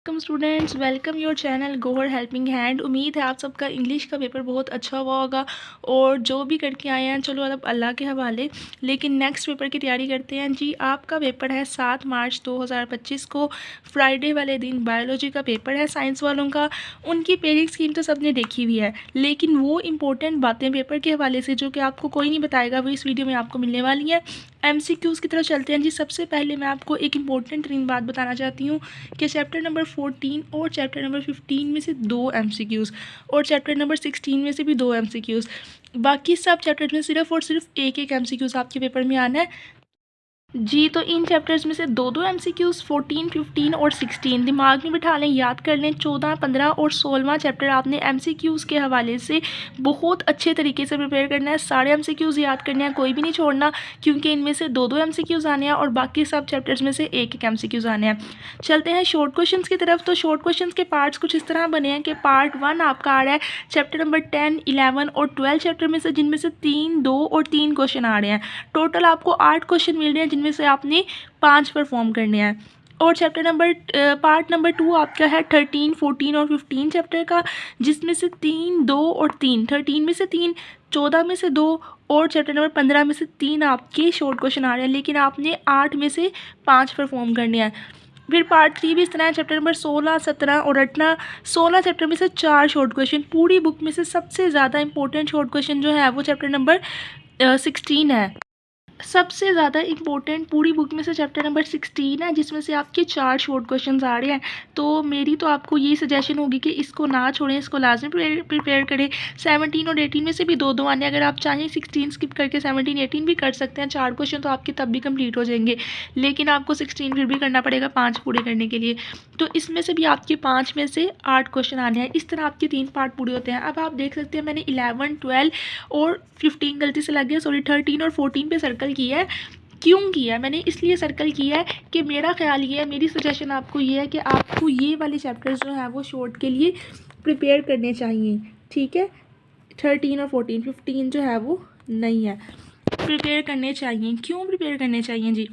Welcome students, welcome your channel Gohar helping hand. उम्मीद है आप सबका इंग्लिश का पेपर बहुत अच्छा हुआ होगा और जो भी करके आए हैं चलो अब अल्लाह के हवाले। लेकिन नेक्स्ट पेपर की तैयारी करते हैं जी। आपका पेपर है 7 मार्च 2025 को, फ्राइडे वाले दिन बायोलॉजी का पेपर है साइंस वालों का। उनकी पेयरिंग स्कीम तो सबने देखी हुई है, लेकिन वो इंपॉर्टेंट बातें पेपर के हवाले से जो कि आपको कोई नहीं बताएगा वो इस वीडियो में आपको मिलने वाली हैं। MCQs की तरफ चलते हैं जी। सबसे पहले मैं आपको एक इम्पॉर्टेंट बात बताना चाहती हूँ कि चैप्टर नंबर 14 और चैप्टर नंबर 15 में से 2 MCQs और चैप्टर नंबर 16 में से भी 2 MCQs। बाकी सब चैप्टर में सिर्फ और सिर्फ एक एक MCQs आपके पेपर में आना है जी। तो इन चैप्टर्स में से 2 MCQs 14, 15 और 16 दिमाग में बिठा लें, याद कर लें। 14, 15 और 16वां चैप्टर आपने MCQs के हवाले से बहुत अच्छे तरीके से प्रिपेयर करना है। सारे MCQs याद करने हैं, कोई भी नहीं छोड़ना, क्योंकि इनमें से 2 MCQs आने हैं और बाकी सब चैप्टर्स में से एक एक MCQs आने हैं। चलते हैं शॉर्ट क्वेश्चन की तरफ। तो शॉर्ट क्वेश्चन के पार्ट्स कुछ इस तरह बने हैं कि पार्ट 1 आपका आ रहा है चैप्टर नंबर 10, 11 और 12 चैप्टर में से, जिनमें से 3, 2 और 3 क्वेश्चन आ रहे हैं। टोटल आपको 8 क्वेश्चन मिल रहे हैं, जिनमें से आपने 5 परफॉर्म करने हैं। और चैप्टर नंबर पार्ट नंबर 2 आपका है 13, 14 और 15 चैप्टर का, जिसमें से 3, 2 और 3, 13 में से 3, 14 में से 2 और चैप्टर नंबर 15 में से 3 आपके शॉर्ट क्वेश्चन आ रहे हैं, लेकिन आपने 8 में से 5 परफॉर्म करने हैं। फिर पार्ट 3 भी इस तरह है, चैप्टर नंबर 16, 17 और 18। 16 चैप्टर में से 4 शॉर्ट क्वेश्चन। पूरी बुक में से सबसे ज़्यादा इंपॉर्टेंट शॉर्ट क्वेश्चन जो है वो चैप्टर नंबर 16 है। सबसे ज़्यादा इंपॉर्टेंट पूरी बुक में से चैप्टर नंबर 16 है, जिसमें से आपके 4 शॉर्ट क्वेश्चंस आ रहे हैं। तो मेरी तो आपको ये सजेशन होगी कि इसको ना छोड़ें, इसको लाजमी प्रिपेयर करें। 17 और 18 में से भी 2 आने, अगर आप चाहें 16 स्किप करके 17, 18 भी कर सकते हैं। 4 क्वेश्चन तो आपके तब भी कंप्लीट हो जाएंगे, लेकिन आपको 16 फिर भी करना पड़ेगा 5 पूरे करने के लिए। तो इसमें से भी आपके 5 में से 8 क्वेश्चन आने हैं। इस तरह आपके 3 पार्ट पूरे होते हैं। अब आप देख सकते हैं मैंने 11, 12 और 15 गलती से लग गया, सॉरी 13 और 14 पे सर्कल किया है। क्यों किया है मैंने? इसलिए सर्कल किया है कि मेरा ख्याल ये है, मेरी सजेशन आपको ये है कि आपको ये वाले चैप्टर्स जो है वो शॉर्ट के लिए प्रिपेयर करने चाहिए, ठीक है। 13 और 14, 15 जो है वो नहीं है, प्रिपेयर करने चाहिए। क्यों प्रिपेयर करने चाहिए जी?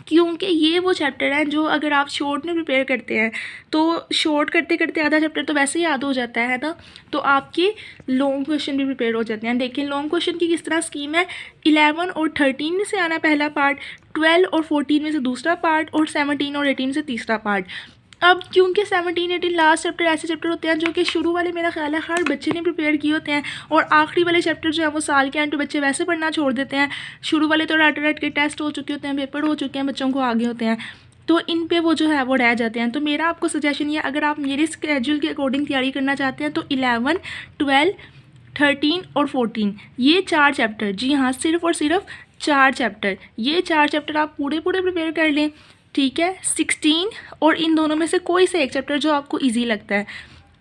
क्योंकि ये वो चैप्टर हैं जो अगर आप शॉर्ट में प्रिपेयर करते हैं तो शॉर्ट करते करते आधा चैप्टर तो वैसे ही याद हो जाता है ना, तो आपके लॉन्ग क्वेश्चन भी प्रिपेयर हो जाते हैं। देखिए लॉन्ग क्वेश्चन की किस तरह स्कीम है। 11 और 13 में से आना पहला पार्ट, 12 और 14 में से दूसरा पार्ट और 17 और 18 में से तीसरा पार्ट। अब क्योंकि 17, 18 लास्ट चैप्टर ऐसे चैप्टर होते हैं जो कि शुरू वाले मेरा ख्याल है हर बच्चे ने प्रिपेयर किए होते हैं, और आखिरी वाले चैप्टर जो है वो साल के एंड पे बच्चे वैसे पढ़ना छोड़ देते हैं। शुरू वाले तो रट के टेस्ट हो चुके होते हैं, पेपर हो चुके हैं, बच्चों को आगे होते हैं, तो इन पे वो जो है वो रह जाते हैं। तो मेरा आपको सजेशन ये, अगर आप मेरे स्केड्यूल के अकॉर्डिंग तैयारी करना चाहते हैं तो 11, 12, 13 और 14 ये 4 चैप्टर, जी हाँ सिर्फ और सिर्फ 4 चैप्टर, ये 4 चैप्टर आप पूरे प्रिपेयर कर लें, ठीक है। 16 और इन दोनों में से कोई से एक चैप्टर जो आपको इजी लगता है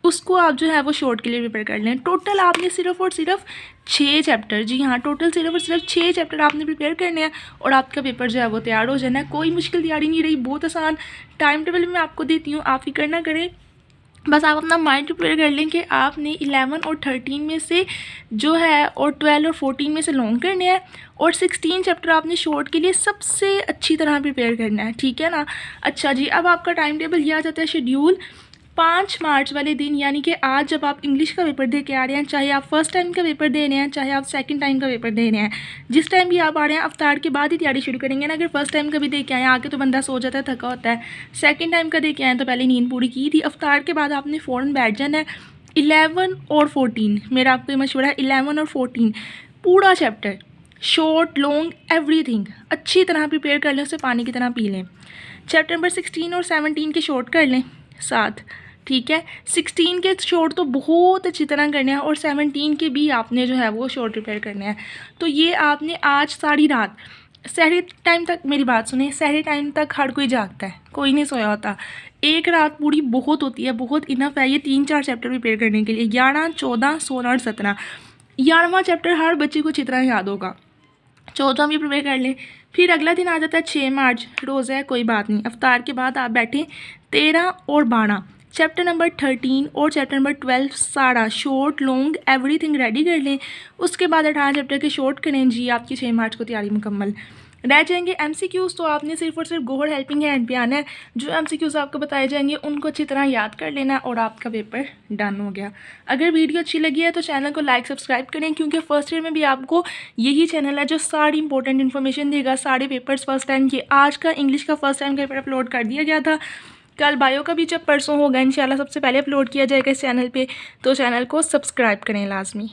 उसको आप जो है वो शॉर्ट के लिए प्रिपेयर कर लें। टोटल आपने सिर्फ और सिर्फ 6 चैप्टर, जी हाँ टोटल सिर्फ और सिर्फ 6 चैप्टर आपने प्रिपेयर करने हैं और आपका पेपर जो है वो तैयार हो जाना है। कोई मुश्किल तैयारी नहीं रही, बहुत आसान टाइम टेबल मैं आपको देती हूँ, आप फिक्र ना करें। बस आप अपना माइंड प्रिपेयर कर लें कि आपने 11 और 13 में से जो है और 12 और 14 में से लॉन्ग करने हैं और 16 चैप्टर आपने शॉर्ट के लिए सबसे अच्छी तरह प्रिपेयर करना है, ठीक है ना। अच्छा जी, अब आपका टाइम टेबल ये आ जाता है शेड्यूल 5 मार्च वाले दिन, यानी कि आज जब आप इंग्लिश का पेपर दे के आ रहे हैं, चाहे आप फर्स्ट टाइम का पेपर दे रहे हैं चाहे आप सेकंड टाइम का पेपर दे रहे हैं, जिस टाइम भी आप आ रहे हैं अफ्तार के बाद ही तैयारी शुरू करेंगे ना। अगर फर्स्ट टाइम का भी दे के आए आके तो बंदा सो जाता है, थका होता है। सेकंड टाइम का दे के आए तो पहले नींद पूरी की थी, अफ्तार के बाद आपने फ़ौरन बैठ जाना है। 11 और 14 मेरा आपको मशवरा है, 11 और 14 पूरा चैप्टर शॉर्ट लॉन्ग एवरीथिंग अच्छी तरह प्रिपेयर कर लें, उसे पानी की तरह पी लें। चैप्टर नंबर 16 और 17 के शॉर्ट कर लें साथ, ठीक है। 16 के शॉर्ट तो बहुत अच्छी तरह करने हैं और 17 के भी आपने जो है वो शॉर्ट प्रिपेयर करने हैं। तो ये आपने आज सारी रात सहरी टाइम तक, मेरी बात सुने, सहरी टाइम तक हर कोई जागता है, कोई नहीं सोया होता। एक रात पूरी बहुत होती है, बहुत इनफ है ये 3-4 चैप्टर प्रिपेयर करने के लिए। 11, 14, 16 और 17, 11वां चैप्टर हर बच्चे को अच्छी तरह याद होगा। 14 भी प्रिपेयर कर लें। फिर अगला दिन आ जाता है 6 मार्च, रोज़ा है, कोई बात नहीं, अफ्तार के बाद आप बैठें। 13 और 12 चैप्टर नंबर 13 और चैप्टर नंबर 12 सारा शॉर्ट लॉन्ग एवरीथिंग रेडी कर लें। उसके बाद 18 चैप्टर के शॉर्ट करें जी, आपकी 6 मार्च को तैयारी मुकम्मल। रह जाएंगे MCQs, तो आपने सिर्फ और सिर्फ गोहर हेल्पिंग हैंड पे आना है। जो MCQs आपको बताए जाएंगे उनको अच्छी तरह याद कर लेना और आपका पेपर डन हो गया। अगर वीडियो अच्छी लगी है तो चैनल को लाइक सब्सक्राइब करें, क्योंकि फर्स्ट ईयर में भी आपको यही चैनल है जो सारी इंपॉर्टेंट इन्फॉर्मेशन देगा, सारे पेपर्स फर्स्ट टाइम के। आज का इंग्लिश का फर्स्ट टाइम का पेपर अपलोड कर दिया गया था, कल बायो का भी जब परसों होगा इंशाल्लाह सबसे पहले अपलोड किया जाएगा इस चैनल पे, तो चैनल को सब्सक्राइब करें लाजमी।